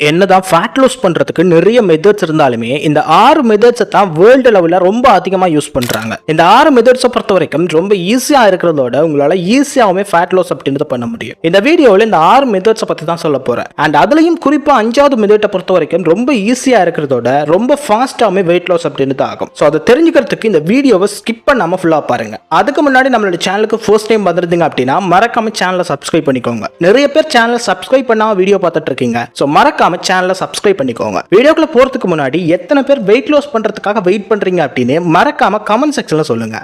என்னதான் fat loss பண்றதுக்கு நிறைய மெத்தட்ஸ் இருந்தாலுமே இந்த 6 மெத்தட்ஸை தான் வேர்ல்டு லெவல்ல ரொம்ப அதிகமா யூஸ் பண்றாங்க. இந்த 6 மெத்தட்ஸை பொறுத்த வரைக்கும் ரொம்ப ஈஸியா இருக்கிறதோட உங்களால ஈஸியாவே ஃபேட் லாஸ் அப்படின்றத பண்ண முடியும். இந்த வீடியோவில் இந்த 6 மெத்தட்ஸை பத்தி தான் சொல்ல போறேன். அண்ட் அதுலயும் குறிப்பா 5வது மெத்தட்டை பொறுத்த வரைக்கும் ரொம்ப ஈஸியா இருக்கிறதோட ரொம்ப ஃபாஸ்டாவே வெயிட் லாஸ் அப்படின்றது ஆகும். ஸோ அதை தெரிஞ்சுக்கிறதுக்கு இந்த வீடியோவை ஸ்கிப் பண்ணாம ஃபுல்லா பாருங்க. அதுக்கு முன்னாடி நம்மளோட சேனலுக்கு ஃபர்ஸ்ட் டைம் வந்துருந்தீங்க அப்படின்னா மறக்காம சேனலை சப்ஸ்கிரைப் பண்ணிக்கோங்க. நிறைய பேர் சேனலை சப்ஸ்கிரைப் பண்ணாம வீடியோ பார்த்துட்டு இருக்கீங்க. ஸோ மறக்காம சேனலை சப்ஸ்கிரைப் பண்ணிக்கோங்க. வீடியோக்குள்ள போறதுக்கு முன்னாடி எத்தனை பேர் வெயிட் லாஸ் பண்றதுக்காக வெயிட் பண்றீங்க அப்படின்னு மறக்காம கமெண்ட் செக்ஷன்ல சொல்லுங்க.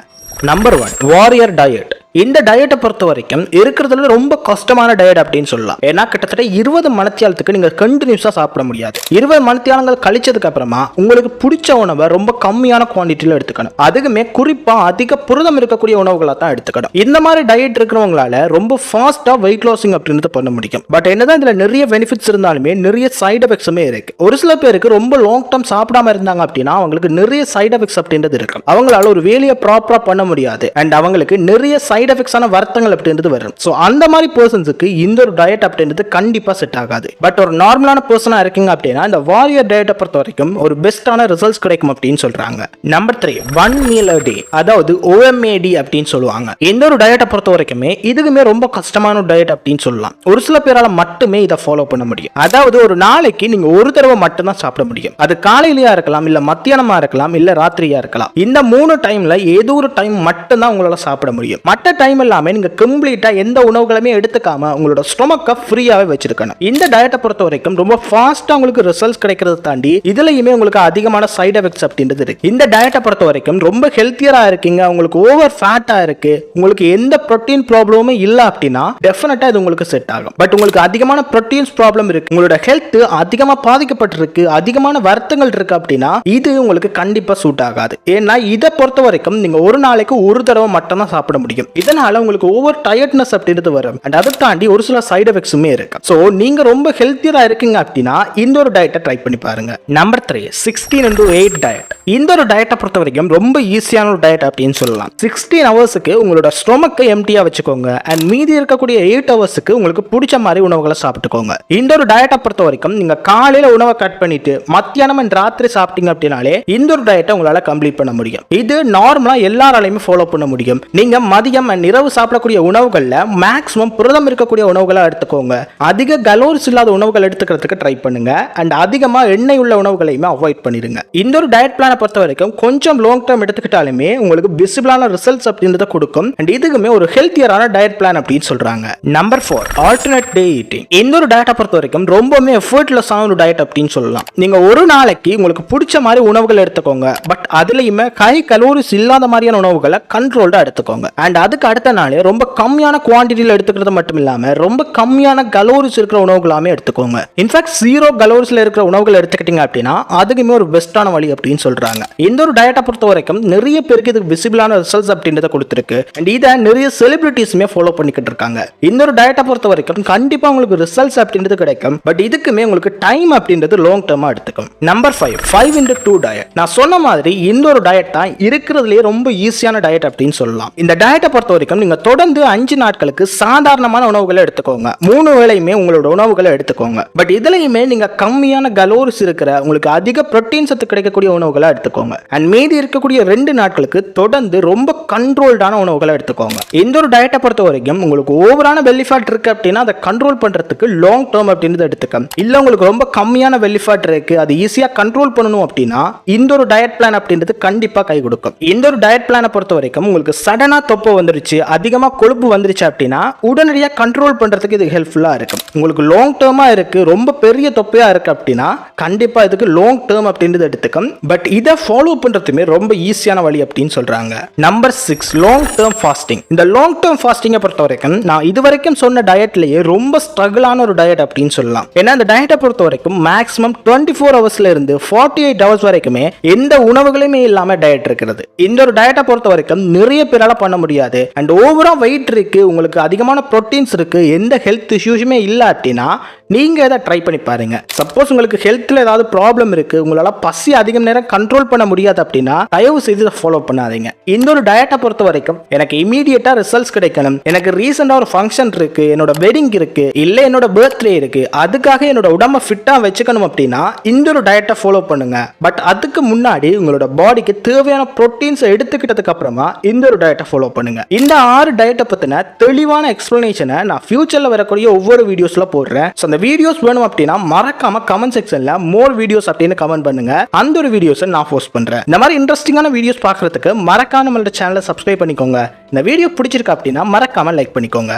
Number 1 warrior diet. இந்த டயட்டை பொறுத்த வரைக்கும் இருக்கிறதுல ரொம்ப கஷ்டமான டயட் அப்படின்னு சொல்லலாம். ஏன்னா கிட்டத்தட்ட 20 மணித்தியாலத்துக்கு நீங்க கண்டினியூஸா சாப்பிட முடியாது. 20 மணித்தியாலங்கள் கழிச்சதுக்கு அப்புறமா உங்களுக்கு பிடிச்ச உணவை ரொம்ப கம்மியான குவான்டிட்டியில எடுத்துக்கணும். அதுக்குமே குறிப்பா அதிக புரதம் இருக்கக்கூடிய உணவுகளை தான் எடுத்துக்கணும். இந்த மாதிரி டயட் இருக்கிறவங்களால ரொம்ப ஃபாஸ்டா வெயிட் லாசிங் அப்படின்றது பண்ண முடியும். பட் என்னதான் இதுல நிறைய பெனிஃபிட்ஸ் இருந்தாலுமே நிறைய சைடு எஃபெக்ட்ஸுமே இருக்கு. ஒரு சில பேருக்கு ரொம்ப லாங் டர்ம் சாப்பிடாம இருந்தாங்க அப்படின்னா அவங்களுக்கு நிறைய சைடு எஃபெக்ட்ஸ் அப்படின்றது இருக்கு. அவங்களால ஒரு வேலையை ப்ராப்பரா பண்ண முடியாது. அண்ட் அவங்களுக்கு நிறைய சைடு எஃபெக்ட்ஸான வருத்தங்கள் அப்படின்றது வரும். ஸோ அந்த மாதிரி பர்சன்ஸுக்கு இந்த ஒரு டயட் அப்படின்றது கண்டிப்பா செட் ஆகாது. பட் ஒரு நார்மலான பர்சனா இருக்கீங்க அப்படின்னா இந்த வாரியர் டயட்டை பொறுத்த வரைக்கும் ஒரு பெஸ்டான ரிசல்ட்ஸ் கிடைக்கும் அப்படின்னு சொல்றாங்க. நம்பர் 3 1 மீல் a day, அதாவது OMAD அப்படின்னு சொல்லுவாங்க. இந்த ஒரு டயட்டை பொறுத்த வரைக்குமே இதுக்குமே ரொம்ப கஷ்டமான ஒரு டயட் அப்படின்னு சொல்லலாம். ஒரு சில பேரால மட்டுமே இதை ஃபாலோ பண்ண முடியும். அதாவது ஒரு நாளைக்கு நீங்க ஒரு தடவை மட்டும் தான் சாப்பிட முடியும். அது காலையிலயா இருக்கலாம், இல்ல மத்தியானமா இருக்கலாம், இல்ல ராத்திரியா இருக்கலாம். இந்த 3 டைம்ல ஏதோ ஒரு டைம் மட்டும் தான் உங்களால சாப்பிட முடியும். மற்ற டைம் எல்லாமே நீங்க கம்ப்ளீட்டா எந்த உணவுகளுமே எடுத்துக்காம உங்களோட ஸ்டொமக்கை ஃப்ரீயாவே வச்சிருக்கணும். இந்த டயட்டை பொறுத்த வரைக்கும் ரொம்ப ஃபாஸ்டா உங்களுக்கு ரிசல்ட்ஸ் கிடைக்கிறத தாண்டி இதுலயுமே உங்களுக்கு அதிகமான சைடு எஃபெக்ட்ஸ் அப்படின்றது இருக்கு. இந்த டயட்டை பொறுத்த வரைக்கும் ரொம்ப ஹெல்த்தியரா இருக்கீங்க, உங்களுக்கு ஓவர் ஃபேட்டா இருக்கு, உங்களுக்கு எந்த புரோட்டீன் ப்ராப்ளமுமே இல்ல அப்படின்னா டெஃபினட்டா இது உங்களுக்கு செட் ஆகும். பட் உங்களுக்கு அதிகமான புரோட்டீன்ஸ் ப்ராப்ளம் இருக்கு, உங்களோட ஹெல்த் அதிகமா பாதிக்கப்பட்டிருக்கு, அதிகமான வருத்தங்கள் இருக்கு அப்படின்னா இது உங்களுக்கு கண்டிப்பா சூட் ஆகாது. ஏன்னா இதை பொறுத்த வரைக்கும் நீங்க ஒரு நாளைக்கு ஒரு தடவை மட்டும் தான் சாப்பிட முடியும். இதனால உங்களுக்கு ஓவர் டயர்ட்னஸ் அப்படின்றது வரும். அண்ட் அதை தாண்டி ஒரு சில சைடு எஃபெக்ட்ஸுமே இருக்கு. ஸோ நீங்க ரொம்ப ஹெல்த்தியரா இருக்கீங்க அப்படின்னா இந்த ஒரு டயட்டை ட்ரை பண்ணி பாருங்க. Number 3 16x8 diet. இந்த ஒரு டயட்டை பொறுத்த வரைக்கும் ரொம்ப ஈஸியான ஒரு டயட் அப்படின்னு சொல்லலாம். 16 ஹவர்ஸுக்கு உங்களோட ஸ்டொமக்கை எம்டியா வச்சுக்கோங்க. அண்ட் மீதி இருக்கக்கூடிய 8 ஹவர்ஸுக்கு உங்களுக்கு பிடிச்ச மாதிரி உணவுகளை சாப்பிட்டுக்கோங்க. இந்த ஒரு டயட்டை பொறுத்த வரைக்கும் நீங்க காலையில உணவை கட் பண்ணிட்டு மத்தியானம் அண்ட் ராத்திரி சாப்பிட்டீங்க அப்படின்னாலே இந்த ஒரு டயட்டை உங்களால கம்ப்ளீட் பண்ண முடியும். இது நார்மலா எல்லாராலையுமே ஃபாலோ பண்ண முடியும். நீங்க மதியம் அண்ட் இரவு சாப்பிடக்கூடிய உணவுகள்ல மேக்ஸிமம் புரதம் இருக்கக்கூடிய உணவுகளை எடுத்துக்கோங்க. அதிக கலோரிஸ் இல்லாத உணவுகள் எடுத்துக்கிறதுக்கு ட்ரை பண்ணுங்க. அண்ட் அதிகமா எண்ணெய் உள்ள உணவுகளையுமே அவாய்ட் பண்ணிடுங்க. இந்த ஒரு டயட் பிளானை பொறுத்த வரைக்கும் கொஞ்சம் லாங் டர்ம் எடுத்துக்கிட்டாலுமே உங்களுக்கு விசிபிளான ரிசல்ட்ஸ் அப்படின்றத கொடுக்கும். அண்ட் இதுக்குமே ஒரு ஹெல்த்தியரான டயட் பிளான் அப்படின்னு சொல்றாங்க. நம்பர் 4 ஆல்டர்னேட் டே ஈட்டிங். இந்த ஒரு டயட்டை பொறுத்த வரைக்கும் ரொம்பவே எஃபர்ட்லெஸ்ஸான ஒரு டயட் அப்படின்னு சொல்லலாம். நீங்க ஒரு நாளைக்கு உங்களுக்கு பிடிச்ச மாதிரி உணவுகள் எடுத்துக்கோங்க. பட் அதுலயுமே ஹை கலோரிஸ் இல்லாத மாதிரியான உணவுகளை கண்ட்ரோல்டா எடுத்துக்கோங்க. அண்ட் அதுக்கு அடுத்த நாளே ரொம்ப கம்மியான குவான்டிட்டியில் எடுத்துக்கிறது மட்டும் இல்லாம ரொம்ப கம்மியான கலோரிஸ் இருக்கிற உணவுகளாமே எடுத்துக்கோங்க. இன்ஃபேக்ட் 0 கலோரிஸ்ல இருக்கிற உணவுகள் எடுத்துக்கிட்டீங்க அப்படின்னா அதுக்குமே ஒரு பெஸ்டான வழி அப்படின்னு சொல்றாங்க. இந்த ஒரு டயட்டை பொறுத்த வரைக்கும் நிறைய பேருக்கு இதுக்கு விசிபிளான ரிசல்ட்ஸ் அப்படின்றத கொடுத்துருக்கு. அண்ட் இதை நிறைய செலிபிரிட்டிஸ்மே ஃபாலோ பண்ணிக்கிட்டு இருக்காங்க. இந்த ஒரு டயட்டை பொறுத்த வரைக்கும் கண்டிப்பா உங்களுக்கு ரிசல்ட்ஸ் அப்படின்றது கிடைக்கும். பட் இதுக்குமே உங்களுக்கு டைம் அப்படின்றது லாங் டர்மா எடுத்துக்கும். Number 5 5x2 diet. நான் சொன்ன மாதிரி இந்த ஒரு டயட் தான் இருக்கிறதுலேயே ரொம்ப ஈஸியான டயட் அப்படின்னு சொல்லலாம். இந்த டயட்டை பொறுத்த வரைக்கும் நீங்க தொடர்ந்து 5 நாட்களுக்கு சாதாரணமான உணவுகளை எடுத்துக்கோங்க. 3 வேளையுமே உங்களோட உணவுகளை எடுத்துக்கோங்க. பட் இதுலயுமே நீங்க கம்மியான கலோரிஸ் இருக்கிற உங்களுக்கு அதிக புரோட்டீன் சத்து கிடைக்கக்கூடிய உணவுகளை எடுத்துக்கோங்க. அண்ட் மீதி இருக்கக்கூடிய 2 நாட்களுக்கு தொடர்ந்து ரொம்ப கண்ட்ரோல்டான உணவுகளை எடுத்துக்கோங்க. இந்த ஒரு டயட்டை பொறுத்த வரைக்கும் உங்களுக்கு ஓவரான பெல்லி ஃபேட் இருக்கு அப்படின்னா அதை கண்ட்ரோல் பண்றதுக்கு லாங் டர்ம் அப்படின்றது எடுத்துக்க. இல்ல உங்களுக்கு ரொம்ப கம்மியான பெல்லி ஃபேட் இருக்கு, அது ஈஸியா கண்ட்ரோல் பண்ணணும் அப்படின்னா இந்த ஒரு டயட் பிளான் அப்படின்றது கண்டிப்பா கை கொடுக்கும். இந்த ஒரு டயட் பிளானை பொறுத்த வரைக்கும் உங்களுக்கு சடனா தொப்பை வந்துருச்சு, அதிகமா கொழுப்பு வந்துருச்சு அப்படின்னா உடனடியாக கண்ட்ரோல் பண்றதுக்கு இது ஹெல்ப்ஃபுல்லா இருக்கும். உங்களுக்கு லாங் டர்மா இருக்கு, ரொம்ப பெரிய தொப்பையா இருக்கு அப்படின்னா கண்டிப்பா இதுக்கு லாங் டர்ம் அப்படின்றது எடுத்துக்கும். பட் இதை ஃபாலோ பண்றதுமே ரொம்ப ஈஸியான வழி அப்படின்னு சொல்றாங்க. Number 6 long term fasting. இந்த லாங் டர்ம் ஃபாஸ்டிங்கை பொறுத்த வரைக்கும் நான் இது வரைக்கும் சொன்ன டயட்லயே ரொம்ப ஸ்ட்ரகிளான ஒரு டயட் அப்படின்னு சொல்லலாம். ஏன்னா இந்த டயட்டை பொறுத்த வரைக்கும் மேக்ஸிமம் 24 ஹவர்ஸ்ல இருந்து 48 ஹவர்ஸ் வரைக்குமே எந்த உணவுகளுமே இல்லாம டயட் இருக்கிறது. இந்த ஒரு டயட்டை பொறுத்த வரைக்கும் நிறைய பேரால பண்ண முடியாது. அண்ட் ஓவரா வெயிட் இருக்கு, உங்களுக்கு அதிகமான புரோட்டீன்ஸ் இருக்கு, எந்த ஹெல்த் இஷ்யூஸுமே இல்லாட்டினா நீங்க இதை ட்ரை பண்ணி பாருங்க. சப்போஸ் உங்களுக்கு ஹெல்த்ல ஏதாவது ப்ராப்ளம் இருக்கு, உங்களால பசி அதிகம் நேரம் கண்ட்ரோல் பண்ண முடியாது அப்படின்னா தயவு செய்து இதை ஃபாலோ பண்ணாதீங்க. இந்த ஒரு டயட்டை பொறுத்த வரைக்கும் எனக்கு இமீடியட்டா ரிசல்ட்ஸ் கிடைக்கணும், எனக்கு ரீசெண்டா ஒரு ஃபங்க்ஷன் இருக்கு, என்னோட வெட்டிங் இருக்கு, இல்ல என்னோட பர்த்டே இருக்கு, அதுக்காக என்னோட உடம்ப ஃபிட்டா வச்சுக்கணும் அப்படின்னா இந்த ஒரு டயட்டை ஃபாலோ பண்ணுங்க. பட் அதுக்கு முன்னாடி உங்களோட பாடிக்கு தேவையான புரோட்டீன்ஸ் எடுத்துக்கிட்டதுக்கு அப்புறமா இந்த ஒரு டயட்டை ஃபாலோ பண்ணுங்க. இந்த 6 டயட்டை பத்தின தெளிவான எக்ஸ்பிளனேஷனை நான் ஃபியூச்சர்ல வரக்கூடிய ஒவ்வொரு வீடியோஸ்ல போடுறேன். அந்த வீடியோஸ் வேணும் அப்படின்னா மறக்காம கமெண்ட் செக்ஷன்ல மோர் வீடியோஸ் அப்படின்னு கமெண்ட் பண்ணுங்க. அந்த ஒரு வீடியோஸை நான் போஸ்ட் பண்றேன். இந்த மாதிரி இன்ட்ரெஸ்டிங்கான வீடியோஸ் பார்க்கறதுக்கு மறக்காம நம்மளோட சேனலை சப்ஸ்கிரைப் பண்ணிக்கோங்க. இந்த வீடியோ பிடிச்சிருக்கா அப்படின்னா மறக்காம லைக் பண்ணிக்கோங்க.